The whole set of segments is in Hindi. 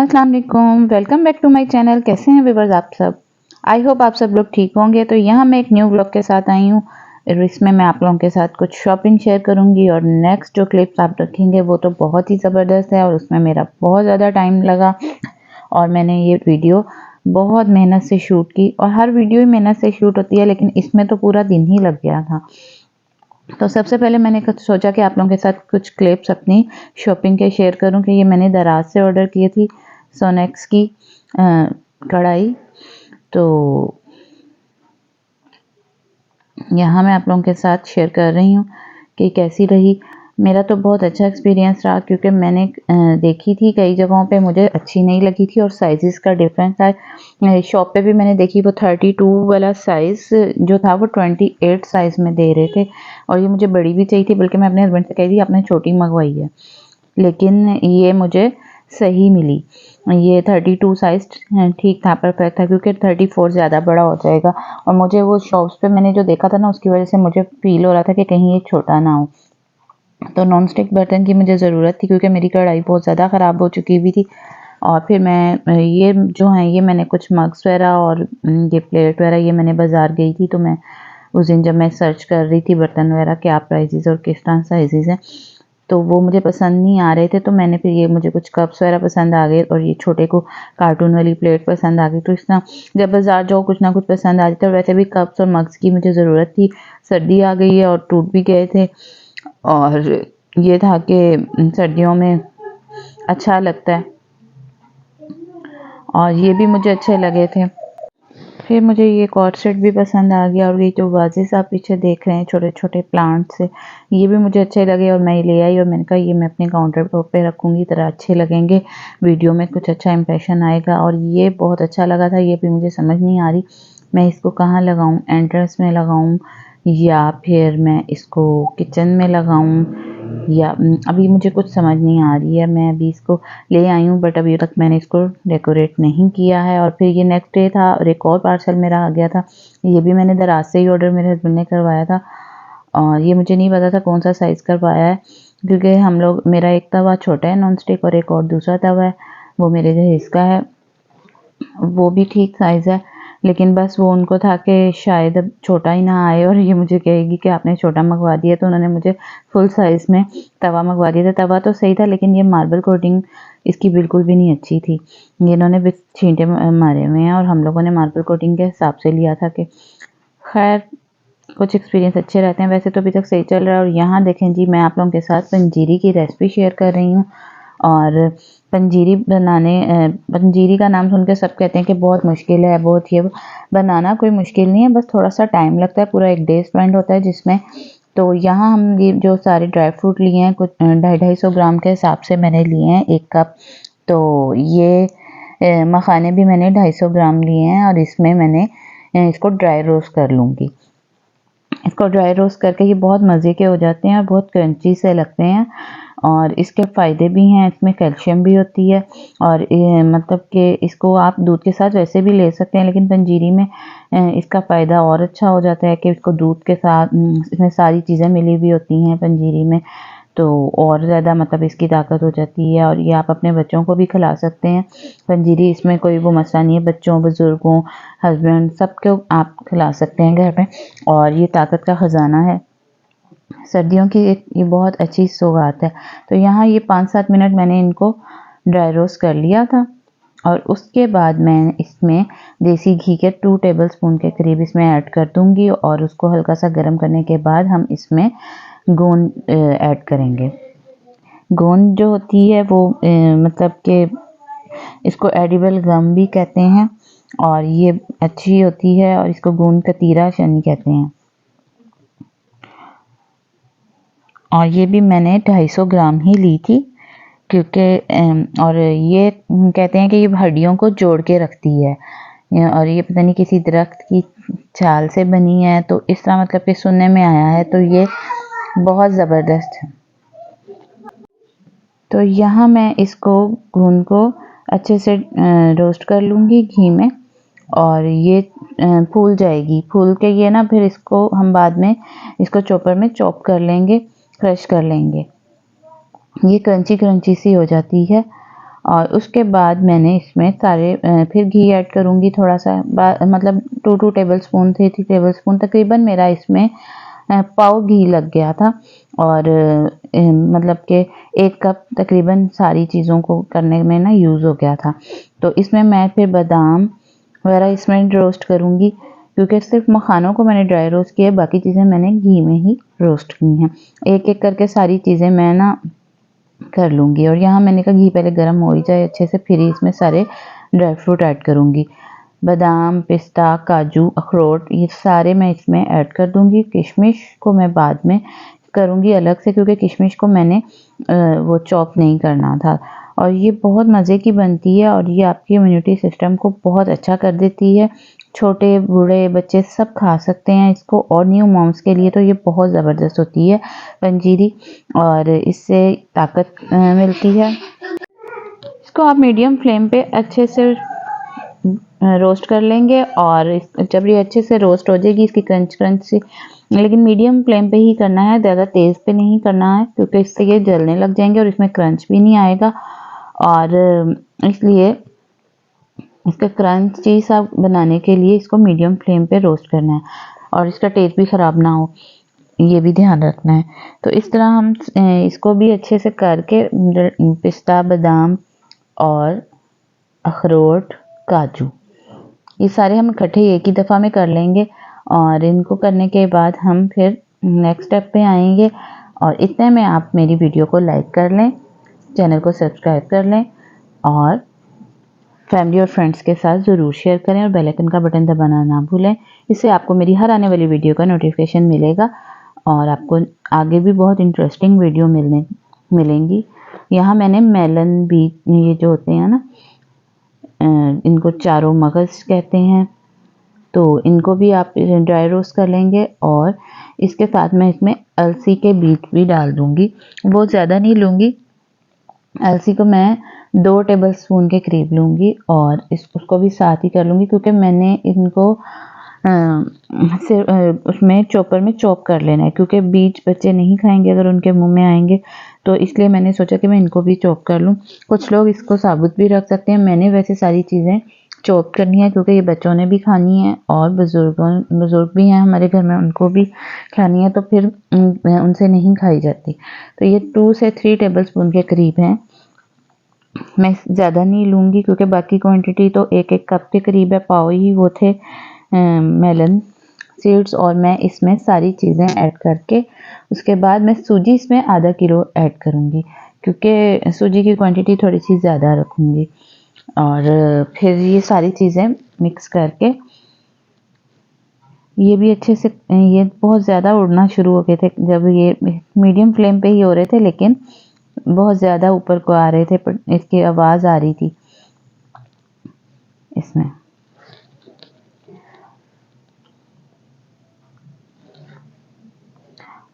अस्सलाम वालेकुम, welcome back to my channel. कैसे हैं व्यूअर्स आप सब? आई होप आप सब लोग ठीक होंगे। तो यहाँ मैं एक न्यू व्लॉग के साथ आई हूँ। इसमें मैं आप लोगों के साथ कुछ शॉपिंग शेयर करूँगी और नेक्स्ट जो क्लिप्स आप रखेंगे वो तो बहुत ही ज़बरदस्त है और उसमें मेरा बहुत ज़्यादा टाइम लगा और मैंने ये वीडियो बहुत मेहनत से शूट की। और हर वीडियो ही मेहनत से शूट होती है, लेकिन इसमें तो पूरा दिन ही लग गया था। तो सबसे पहले मैंने सोचा कि आप लोगों के साथ कुछ क्लिप्स अपनी शॉपिंग के शेयर करूं कि ये मैंने दराज से ऑर्डर की थी सोनेक्स की कढ़ाई। तो यहाँ मैं आप लोगों के साथ शेयर कर रही हूँ कि कैसी रही। मेरा तो बहुत अच्छा एक्सपीरियंस रहा क्योंकि मैंने देखी थी कई जगहों पे, मुझे अच्छी नहीं लगी थी और साइज़ का डिफरेंस था। शॉप पे भी मैंने देखी, वो 32 वाला साइज़ जो था वो 28 साइज़ में दे रहे थे और ये मुझे बड़ी भी चाहिए थी, बल्कि मैं अपने हस्बैंड से कही थी आपने छोटी मंगवाई है, लेकिन ये मुझे सही मिली। ये 32 साइज़ ठीक था, परफेक्ट था, क्योंकि 34 ज़्यादा बड़ा हो जाएगा और मुझे वो शॉप्स पे मैंने जो देखा था ना उसकी वजह से मुझे फ़ील हो रहा था कि कहीं ये छोटा ना हो। तो नॉन स्टिक बर्तन की मुझे ज़रूरत थी क्योंकि मेरी कढ़ाई बहुत ज़्यादा ख़राब हो चुकी हुई थी। और फिर मैं ये जो हैं ये मैंने कुछ मग्स वगैरह और ये प्लेट वगैरह ये मैंने बाज़ार गई थी, तो मैं उस दिन जब मैं सर्च कर रही थी बर्तन वगैरह क्या प्राइसेस और किस तरह साइज़ेज़ हैं, तो वो मुझे पसंद नहीं आ रहे थे। तो मैंने फिर ये मुझे कुछ कप्स वगैरह पसंद आ गए और ये छोटे को कार्टून वाली प्लेट पसंद आ गई। तो इस तरह जब बाज़ार जाओ कुछ ना कुछ पसंद आ जाता है। वैसे भी कप्स और मग्स की मुझे ज़रूरत थी, सर्दी आ गई है और टूट भी गए थे और ये था कि सर्दियों में अच्छा लगता है और ये भी मुझे अच्छे लगे थे। फिर मुझे ये कॉर्ड सेट भी पसंद आ गया और ये जो वाजेस आप पीछे देख रहे हैं छोटे छोटे प्लांट से, ये भी मुझे अच्छे लगे और मैं ये ले आई और मैंने कहा ये मैं अपने काउंटर टॉप पे रखूँगी, तरह अच्छे लगेंगे, वीडियो में कुछ अच्छा इंप्रेशन आएगा। और ये बहुत अच्छा लगा था। ये भी मुझे समझ नहीं आ रही मैं इसको कहाँ लगाऊँ, एंट्रेंस में लगाऊँ या फिर मैं इसको किचन में लगाऊँ, या अभी मुझे कुछ समझ नहीं आ रही है। मैं अभी इसको ले आई हूँ बट अभी तक मैंने इसको डेकोरेट नहीं किया है। और फिर ये नेक्स्ट डे था और एक और पार्सल मेरा आ गया था। ये भी मैंने दराज से ही ऑर्डर मेरे हस्बैंड ने करवाया था और ये मुझे नहीं पता था कौन सा साइज़ करवाया है, क्योंकि हम लोग मेरा एक तवा छोटा है नॉन स्टिक और एक और दूसरा तवा है वो मेरे जहेज़ का है, वो भी ठीक साइज़ है, लेकिन बस वो उनको था कि शायद अब छोटा ही ना आए और ये मुझे कहेगी कि आपने छोटा मंगवा दिया, तो उन्होंने मुझे फुल साइज़ में तवा मंगवा दिया था। तवा तो सही था लेकिन ये मार्बल कोटिंग इसकी बिल्कुल भी नहीं अच्छी थी। ये इन्होंने बस छींटे मारे हुए हैं और हम लोगों ने मार्बल कोटिंग के हिसाब से लिया था कि खैर कुछ एक्सपीरियंस अच्छे रहते हैं। वैसे तो अभी तक सही चल रहा है। और यहाँ देखें जी, मैं आप लोगों के साथ पंजीरी की रेसिपी शेयर कर रही हूँ। और पंजीरी का नाम सुन के सब कहते हैं कि बहुत मुश्किल है, बहुत ये बनाना कोई मुश्किल नहीं है, बस थोड़ा सा टाइम लगता है, पूरा एक डे स्पेंड होता है जिसमें। तो यहाँ हम ये जो सारे ड्राई फ्रूट लिए हैं कुछ 250 ग्राम के हिसाब से मैंने लिए हैं, 1 कप। तो ये मखाने भी मैंने 250 ग्राम लिए हैं और इसमें मैंने इसको ड्राई रोस्ट कर लूँगी। इसको ड्राई रोस्ट करके ये बहुत मज़े के हो जाते हैं और बहुत क्रंची से लगते हैं और इसके फ़ायदे भी हैं। इसमें कैल्शियम भी होती है और मतलब कि इसको आप दूध के साथ वैसे भी ले सकते हैं, लेकिन पंजीरी में इसका फ़ायदा और अच्छा हो जाता है कि इसको दूध के साथ इसमें सारी चीज़ें मिली हुई होती हैं पंजीरी में, तो और ज़्यादा मतलब इसकी ताकत हो जाती है। और ये आप अपने बच्चों को भी खिला सकते हैं पंजीरी, इसमें कोई वो मसला नहीं है, बच्चों बुज़ुर्गों हस्बैंड सबको आप खिला सकते हैं घर में और ये ताकत का ख़जाना है। सर्दियों की एक ये बहुत अच्छी सौगात है। तो यहाँ ये 5-7 मिनट मैंने इनको ड्राई रोस्ट कर लिया था और उसके बाद मैं इसमें देसी घी के 2 टेबलस्पून के करीब इसमें ऐड कर दूँगी और उसको हल्का सा गर्म करने के बाद हम इसमें गोंद ऐड करेंगे। गोंद जो होती है वो मतलब कि इसको एडिबल गम भी कहते हैं और ये अच्छी होती है और इसको गोंद कतीरा शनी कहते हैं। और ये भी मैंने 250 ग्राम ही ली थी क्योंकि और ये कहते हैं कि ये हड्डियों को जोड़ के रखती है और ये पता नहीं किसी दरख्त की छाल से बनी है, तो इस तरह मतलब कि सुनने में आया है, तो ये बहुत ज़बरदस्त है। तो यहाँ मैं इसको घून को अच्छे से रोस्ट कर लूँगी घी में और ये फूल जाएगी। फूल के ये ना फिर इसको हम बाद में इसको चॉपर में चॉप कर लेंगे, क्रश कर लेंगे, ये क्रंची क्रंची सी हो जाती है। और उसके बाद मैंने इसमें सारे फिर घी ऐड करूँगी थोड़ा सा, मतलब 2 टेबल स्पून 3 टेबल स्पून तकरीबन मेरा इसमें पाव घी लग गया था। और मतलब कि 1 कप तकरीबन सारी चीज़ों को करने में ना यूज़ हो गया था। तो इसमें मैं फिर बादाम वगैरह इसमें रोस्ट करूँगी, क्योंकि सिर्फ मखानों को मैंने ड्राई रोस्ट किया है, बाकी चीज़ें मैंने घी में ही रोस्ट की हैं। एक एक करके सारी चीज़ें मैं ना कर लूँगी। और यहाँ मैंने कहा घी पहले गर्म हो ही जाए अच्छे से, फिर इसमें सारे ड्राई फ्रूट ऐड करूँगी। बादाम, पिस्ता, काजू, अखरोट ये सारे मैं इसमें ऐड कर दूँगी। किशमिश को मैं बाद में करूँगी अलग से, क्योंकि किशमिश को मैंने वो चॉप नहीं करना था। और ये बहुत मज़े की बनती है और ये आपकी इम्यूनिटी सिस्टम को बहुत अच्छा कर देती है। छोटे बूढ़े बच्चे सब खा सकते हैं इसको। और न्यू मॉम्स के लिए तो ये बहुत ज़बरदस्त होती है पंजीरी, और इससे ताकत मिलती है। इसको आप मीडियम फ्लेम पे अच्छे से रोस्ट कर लेंगे, और जब ये अच्छे से रोस्ट हो जाएगी इसकी क्रंच क्रंच सी, लेकिन मीडियम फ्लेम पे ही करना है, ज़्यादा तेज़ पे नहीं करना है, क्योंकि इससे ये जलने लग जाएंगे और इसमें क्रंच भी नहीं आएगा। और इसलिए इसका क्रंची सा बनाने के लिए इसको मीडियम फ्लेम पे रोस्ट करना है, और इसका टेस्ट भी ख़राब ना हो, ये भी ध्यान रखना है। तो इस तरह हम इसको भी अच्छे से करके पिस्ता, बादाम और अखरोट, काजू ये सारे हम इकट्ठे एक ही दफ़ा में कर लेंगे। और इनको करने के बाद हम फिर नेक्स्ट स्टेप पे आएंगे। और इतने में आप मेरी वीडियो को लाइक कर लें, चैनल को सब्सक्राइब कर लें, और फैमिली और फ्रेंड्स के साथ ज़रूर शेयर करें, और बेल आइकन का बटन दबाना ना भूलें। इससे आपको मेरी हर आने वाली वीडियो का नोटिफिकेशन मिलेगा, और आपको आगे भी बहुत इंटरेस्टिंग वीडियो मिलेंगी। यहाँ मैंने मेलन भी, ये जो होते हैं ना, इनको चारों मगज़ कहते हैं, तो इनको भी आप ड्राई रोस्ट कर लेंगे। और इसके साथ मैं इसमें अलसी के बीज भी डाल दूँगी, बहुत ज़्यादा नहीं लूँगी। अलसी को मैं 2 टेबल स्पून के करीब लूँगी, और उसको भी साथ ही कर लूँगी, क्योंकि मैंने इनको उसमें चॉपर में चॉप कर लेना है, क्योंकि बीज बच्चे नहीं खाएंगे अगर उनके मुंह में आएंगे। तो इसलिए मैंने सोचा कि मैं इनको भी चॉप कर लूँ। कुछ लोग इसको साबुत भी रख सकते हैं, मैंने वैसे सारी चीज़ें चॉप करनी है, क्योंकि ये बच्चों ने भी खानी है और बुज़ुर्ग भी हैं हमारे घर में, उनको भी खानी है, तो फिर उनसे नहीं खाई जाती। तो ये 2 से 3 टेबल स्पून के करीब हैं। मैं ज़्यादा नहीं लूँगी, क्योंकि बाकी क्वांटिटी तो 1-1 कप के करीब है, पाव ही वो थे मेलन सीड्स। और मैं इसमें सारी चीज़ें ऐड करके उसके बाद मैं सूजी इसमें आधा किलो ऐड करूँगी, क्योंकि सूजी की क्वांटिटी थोड़ी सी ज़्यादा रखूँगी। और फिर ये सारी चीज़ें मिक्स करके ये भी अच्छे से, ये बहुत ज़्यादा उड़ना शुरू हो गए थे जब ये मीडियम फ्लेम पे ही हो रहे थे, लेकिन बहुत ज़्यादा ऊपर को आ रहे थे, इसकी आवाज़ आ रही थी इसमें।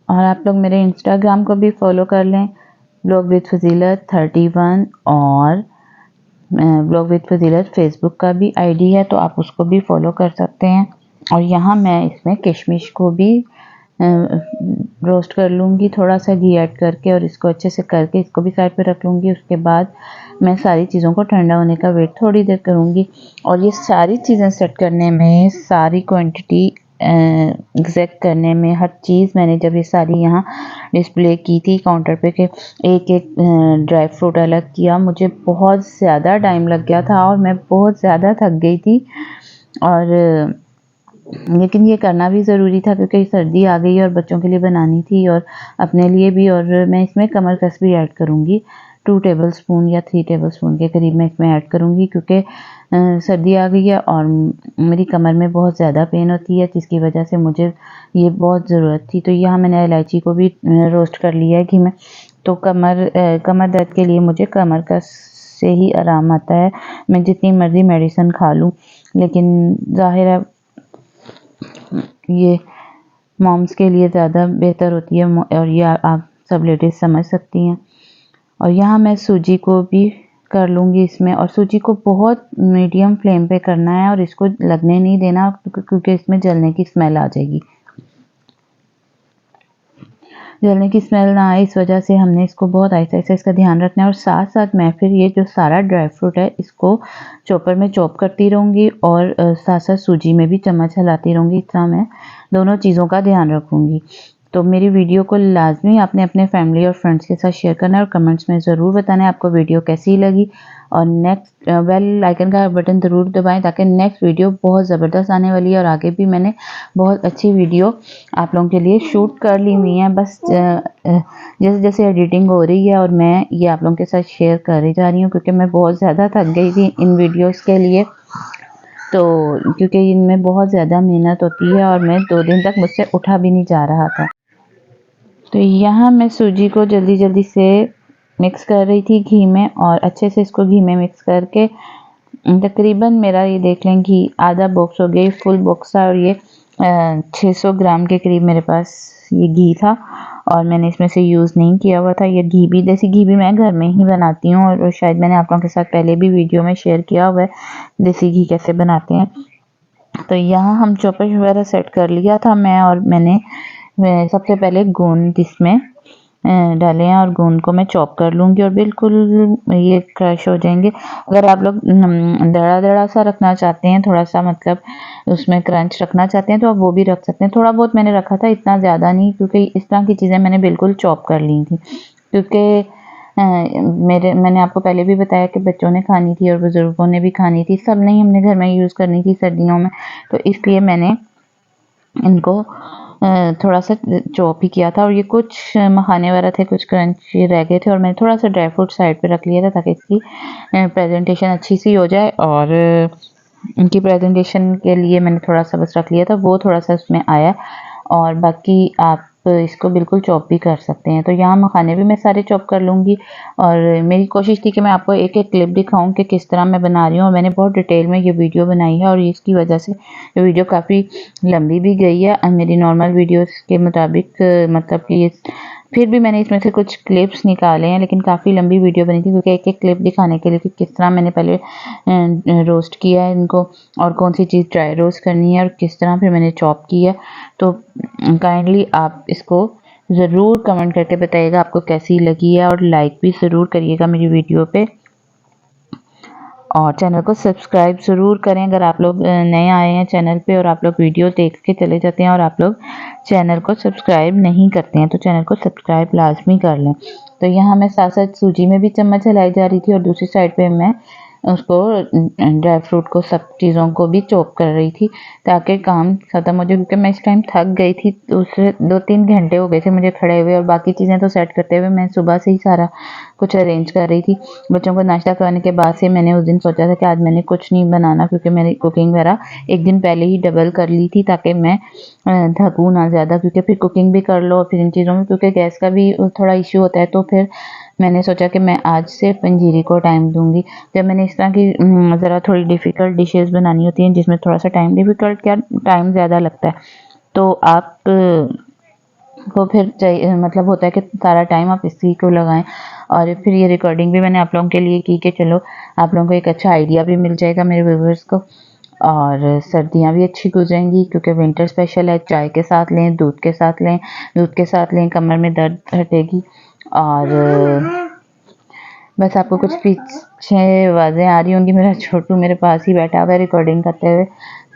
और आप लोग मेरे इंस्टाग्राम को भी फॉलो कर लें, ब्लॉग विद फजीलत 31, और ब्लॉग विद फजीलत फेसबुक का भी आईडी है, तो आप उसको भी फॉलो कर सकते हैं। और यहाँ मैं इसमें किशमिश को भी रोस्ट कर लूँगी, थोड़ा सा घी ऐड करके, और इसको अच्छे से करके इसको भी साइड पे रख लूँगी। उसके बाद मैं सारी चीज़ों को ठंडा होने का वेट थोड़ी देर करूँगी। और ये सारी चीज़ें सेट करने में, सारी क्वांटिटी एग्जैक्ट करने में, हर चीज़ मैंने जब ये सारी यहाँ डिस्प्ले की थी काउंटर पे के एक एक ड्राई फ्रूट अलग किया, मुझे बहुत ज़्यादा टाइम लग गया था और मैं बहुत ज़्यादा थक गई थी। और लेकिन ये करना भी ज़रूरी था, क्योंकि सर्दी आ गई और बच्चों के लिए बनानी थी और अपने लिए भी। और मैं इसमें कमर कस भी ऐड करूँगी, 2 टेबल स्पून या 3 टेबल स्पून के करीब मैं इसमें ऐड करूँगी, क्योंकि सर्दी आ गई है और मेरी कमर में बहुत ज़्यादा पेन होती है, जिसकी वजह से मुझे ये बहुत ज़रूरत थी। तो यहाँ मैंने इलायची को भी रोस्ट कर लिया है घी में। तो कमर दर्द के लिए मुझे कमर कस से ही आराम आता है, मैं जितनी मर्ज़ी मेडिसिन खा लूँ, लेकिन ज़ाहिर है ये मॉम्स के लिए ज़्यादा बेहतर होती है, और ये आप सब लेडीज़ समझ सकती हैं। और यहाँ मैं सूजी को भी कर लूँगी इसमें, और सूजी को बहुत मीडियम फ्लेम पे करना है और इसको लगने नहीं देना, क्योंकि इसमें जलने की स्मेल आ जाएगी। जलने की स्मेल ना आए, इस वजह से हमने इसको बहुत आहिस्ता आहिस्ता इसका ध्यान रखना है। और साथ साथ मैं फिर ये जो सारा ड्राई फ्रूट है इसको चॉपर में चॉप करती रहूँगी और साथ साथ सूजी में भी चम्मच हिलाती रहूँगी। इस तरह मैं दोनों चीज़ों का ध्यान रखूँगी। तो मेरी वीडियो को लाजमी आपने अपने फैमिली और फ्रेंड्स के साथ शेयर करना है और कमेंट्स में ज़रूर बताना है आपको वीडियो कैसी लगी। और नेक्स्ट बेल आइकन का बटन ज़रूर दबाएं ताकि नेक्स्ट वीडियो बहुत ज़बरदस्त आने वाली है। और आगे भी मैंने बहुत अच्छी वीडियो आप लोगों के लिए शूट कर ली हुई है, बस जैसे जैसे एडिटिंग हो रही है और मैं ये आप लोगों के साथ शेयर कर ही जा रही हूँ, क्योंकि मैं बहुत ज़्यादा थक गई थी इन वीडियोज़ के लिए। तो क्योंकि इनमें बहुत ज़्यादा मेहनत होती है और मैं 2 दिन तक मुझसे उठा भी नहीं जा रहा था। तो यहाँ मैं सूजी को जल्दी जल्दी से मिक्स कर रही थी घी में, और अच्छे से इसको घी में मिक्स करके तकरीबन मेरा ये देख लें घी आधा बॉक्स हो गया, फुल बॉक्स था। और ये 600 ग्राम के करीब मेरे पास ये घी था और मैंने इसमें से यूज़ नहीं किया हुआ था। ये घी भी, देसी घी भी मैं घर में ही बनाती हूँ और शायद मैंने आप लोगों के साथ पहले भी वीडियो में शेयर किया हुआ है देसी घी कैसे बनाते हैं। तो यहाँ हम चॉपर वगैरह सेट कर लिया था मैंने सबसे पहले गोंद इसमें डाले हैं और गोंद को मैं चॉप कर लूँगी और बिल्कुल ये क्रश हो जाएंगे। अगर आप लोग दड़ा दड़ा सा रखना चाहते हैं, थोड़ा सा मतलब उसमें क्रंच रखना चाहते हैं तो आप वो भी रख सकते हैं। थोड़ा बहुत मैंने रखा था, इतना ज़्यादा नहीं, क्योंकि इस तरह की चीज़ें मैंने बिल्कुल चॉप कर ली थी। क्योंकि मैंने आपको पहले भी बताया कि बच्चों ने खानी थी और बुज़ुर्गों ने भी खानी थी, सब नहीं हमने घर में यूज़ करनी थी सर्दियों में। तो इसलिए मैंने इनको थोड़ा सा चॉप ही किया था। और ये कुछ मखाने वगैरह थे, कुछ क्रंची रह गए थे और मैंने थोड़ा सा ड्राई फ्रूट साइड पे रख लिया था ताकि इसकी प्रेजेंटेशन अच्छी सी हो जाए। और इनकी प्रेजेंटेशन के लिए मैंने थोड़ा सा बस रख लिया था, वो थोड़ा सा उसमें आया। और बाकी आप इसको बिल्कुल चॉप भी कर सकते हैं। तो यहाँ मखाने भी मैं सारे चॉप कर लूँगी और मेरी कोशिश थी कि मैं आपको एक एक क्लिप दिखाऊं कि किस तरह मैं बना रही हूँ। और मैंने बहुत डिटेल में ये वीडियो बनाई है और इसकी वजह से ये वीडियो काफ़ी लंबी भी गई है मेरी नॉर्मल वीडियोस के मुताबिक। मतलब कि ये फिर भी मैंने इसमें से कुछ क्लिप्स निकाले हैं, लेकिन काफ़ी लंबी वीडियो बनी थी क्योंकि एक एक क्लिप दिखाने के लिए कि किस तरह मैंने पहले रोस्ट किया है इनको और कौन सी चीज़ ड्राई रोस्ट करनी है और किस तरह फिर मैंने चॉप किया। तो काइंडली आप इसको ज़रूर कमेंट करके बताइएगा आपको कैसी लगी है और लाइक भी ज़रूर करिएगा मेरी वीडियो पे और चैनल को सब्सक्राइब ज़रूर करें। अगर आप लोग नए आए हैं चैनल पे और आप लोग वीडियो देख के चले जाते हैं और आप लोग चैनल को सब्सक्राइब नहीं करते हैं तो चैनल को सब्सक्राइब लाजमी कर लें। तो यहाँ मैं साथ साथ सूजी में भी चम्मच हिलाई जा रही थी और दूसरी साइड पे मैं उसको ड्राई फ्रूट को सब चीज़ों को भी चॉप कर रही थी ताकि काम ख़त्म हो जाए, क्योंकि मैं इस टाइम थक गई थी। दूसरे 2-3 घंटे हो गए थे मुझे खड़े हुए और बाकी चीज़ें तो सेट करते हुए मैं सुबह से ही सारा कुछ अरेंज कर रही थी। बच्चों को नाश्ता करवाने के बाद से मैंने उस दिन सोचा था कि आज मैंने कुछ नहीं बनाना, क्योंकि मैंने कुकिंग वगैरह एक दिन पहले ही डबल कर ली थी ताकि मैं थकूँ ना ज़्यादा, क्योंकि फिर कुकिंग भी कर लो और फिर इन चीज़ों में क्योंकि गैस का भी थोड़ा इशू होता है। तो फिर मैंने सोचा कि मैं आज से पंजीरी को टाइम दूंगी। जब मैंने इस तरह की ज़रा थोड़ी डिफ़िकल्ट डिशेस बनानी होती हैं जिसमें थोड़ा सा टाइम, डिफ़िकल्ट क्या टाइम ज़्यादा लगता है, तो आप को फिर चाहिए मतलब होता है कि सारा टाइम आप इसी को लगाएं। और फिर ये रिकॉर्डिंग भी मैंने आप लोगों के लिए की कि चलो आप लोगों को एक अच्छा आइडिया भी मिल जाएगा मेरे व्यूवर्स को और सर्दियाँ भी अच्छी गुजरेंगी क्योंकि विंटर स्पेशल है। चाय के साथ लें, दूध के साथ लें, दूध के साथ लें, कमर में दर्द हटेगी। और बस आपको कुछ पीछे आवाज़ें आ रही होंगी, मेरा छोटू मेरे पास ही बैठा हुआ है रिकॉर्डिंग करते हुए।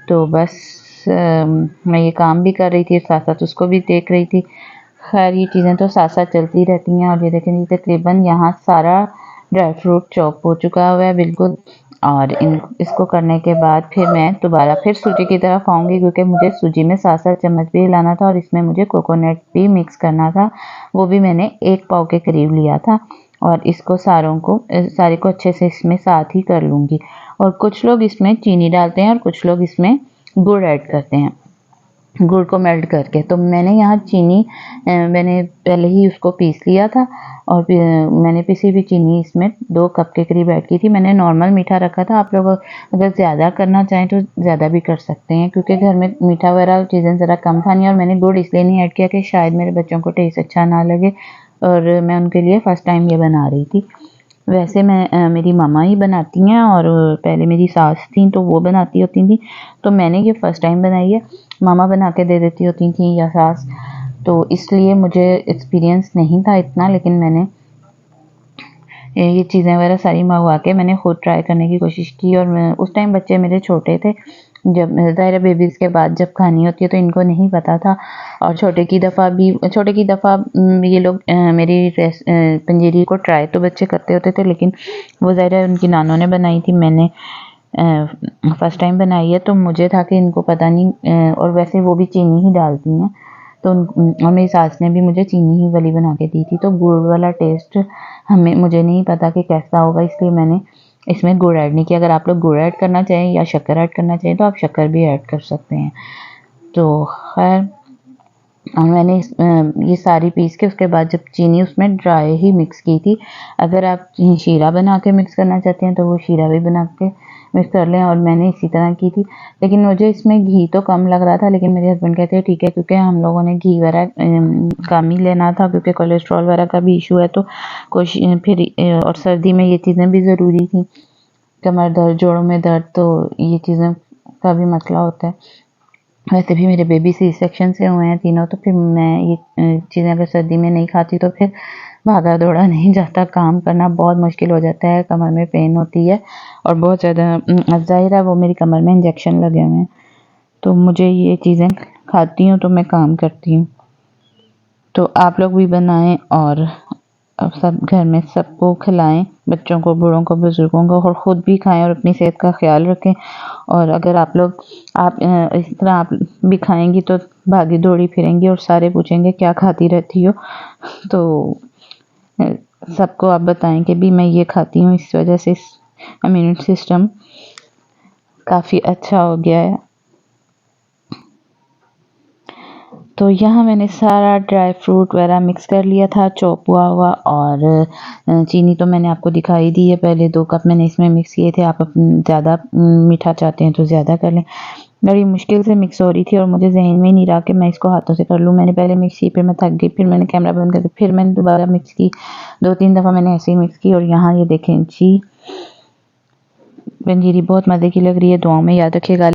तो बस मैं ये काम भी कर रही थी, साथ साथ उसको भी देख रही थी। खैर ये चीज़ें तो साथ साथ चलती रहती हैं। और ये देखें तकरीबन यहाँ सारा ड्राई फ्रूट चॉप हो चुका हुआ है बिल्कुल। और इसको करने के बाद फिर मैं दोबारा फिर सूजी की तरफ आऊँगी, क्योंकि मुझे सूजी में साथ साथ चम्मच भी हिलाना था और इसमें मुझे कोकोनट भी मिक्स करना था। वो भी मैंने 1 पाव के करीब लिया था और इसको सारे को अच्छे से इसमें साथ ही कर लूँगी। और कुछ लोग इसमें चीनी डालते हैं और कुछ लोग इसमें गुड़ ऐड करते हैं, गुड़ को मेल्ट करके। तो मैंने यहाँ चीनी मैंने पहले ही उसको पीस लिया था और मैंने पिसी हुई चीनी इसमें 2 कप के करीब ऐड की थी। मैंने नॉर्मल मीठा रखा था, आप लोग अगर ज़्यादा करना चाहें तो ज़्यादा भी कर सकते हैं, क्योंकि घर में मीठा वगैरह चीज़ें ज़रा कम खानी है। और मैंने गुड़ इसलिए नहीं ऐड किया कि शायद मेरे बच्चों को टेस्ट अच्छा ना लगे और मैं उनके लिए फ़र्स्ट टाइम ये बना रही थी। वैसे मैं मेरी मामा ही बनाती हैं और पहले मेरी सास थी तो वो बनाती होती थी, तो मैंने ये फ़र्स्ट टाइम बनाई है। मामा बना के दे देती होती थी या सास, तो इसलिए मुझे एक्सपीरियंस नहीं था इतना, लेकिन मैंने ये चीज़ें वगैरह सारी मंगवा के मैंने खुद ट्राई करने की कोशिश की। और उस टाइम बच्चे मेरे छोटे थे, जब ज़ाहिर है बेबीज़ के बाद जब खानी होती है तो इनको नहीं पता था। और छोटे की दफ़ा ये लोग मेरी पंजीरी को ट्राई तो बच्चे करते होते थे, लेकिन वो ज़ाहिर है उनकी नानों ने बनाई थी, मैंने फर्स्ट टाइम बनाई है, तो मुझे था कि इनको पता नहीं, और वैसे वो भी चीनी ही डालती हैं, तो और मेरी सास ने भी मुझे चीनी ही वाली बना के दी थी, तो गुड़ वाला टेस्ट मुझे नहीं पता कि कैसा होगा, इसलिए मैंने इसमें गुड़ ऐड नहीं किया। अगर आप लोग गुड़ ऐड करना चाहें या शक्कर ऐड करना चाहें तो आप शक्कर भी ऐड कर सकते हैं। तो खैर मैंने ये सारी पीस के उसके बाद जब चीनी उसमें ड्राई ही मिक्स की थी। अगर आप शीरा बना के मिक्स करना चाहते हैं तो वो शीरा भी बना के मिक्स कर लें, और मैंने इसी तरह की थी। लेकिन मुझे इसमें घी तो कम लग रहा था, लेकिन मेरे हस्बैंड कहते हैं ठीक है, क्योंकि हम लोगों ने घी वगैरह कम ही लेना था, क्योंकि कोलेस्ट्रॉल वगैरह का भी इशू है, तो फिर और सर्दी में ये चीज़ें भी ज़रूरी थी, कमर दर्द, जोड़ों में दर्द, तो ये चीज़ें का भी मसला होता है। वैसे भी मेरे बेबी सी सेक्शन से हुए हैं तीनों, तो फिर मैं ये चीज़ें अगर सर्दी में नहीं खाती तो फिर भागा दौड़ा नहीं जाता, काम करना बहुत मुश्किल हो जाता है, कमर में पेन होती है और बहुत ज़्यादा। ज़ाहिर है वो मेरी कमर में इंजेक्शन लगे हुए हैं, तो मुझे ये चीज़ें खाती हूँ तो मैं काम करती हूँ। तो आप लोग भी बनाएं और सब घर में सबको खिलाएं, बच्चों को, बूढ़ों को, बुजुर्गों को, और ख़ुद भी खाएं और अपनी सेहत का ख्याल रखें। और अगर आप इस तरह आप भी खाएंगी तो भागी दौड़ी फिरेंगी और सारे पूछेंगे क्या खाती रहती हो। तो सबको आप बताएं कि भी मैं ये खाती हूँ, इस वजह से इम्यून सिस्टम काफ़ी अच्छा हो गया है। तो यहाँ मैंने सारा ड्राई फ्रूट वगैरह मिक्स कर लिया था, चॉप हुआ, और चीनी तो मैंने आपको दिखाई दी है, पहले 2 कप मैंने इसमें मिक्स किए थे। आप ज़्यादा मीठा चाहते हैं तो ज़्यादा कर लें। बड़ी मुश्किल से मिक्स हो रही थी और मुझे जहन में ही नहीं रहा कि मैं इसको हाथों से कर लूँ। मैंने पहले मिक्स की, फिर मैं थक गई, फिर मैंने कैमरा बंद कर दिया, फिर मैंने दोबारा मिक्स की, 2-3 दफ़ा मैंने ऐसे ही मिक्स की। और यहाँ ये देखें जी, पंजीरी बहुत मज़े की लग रही है। दुआओं में याद रखिएगा।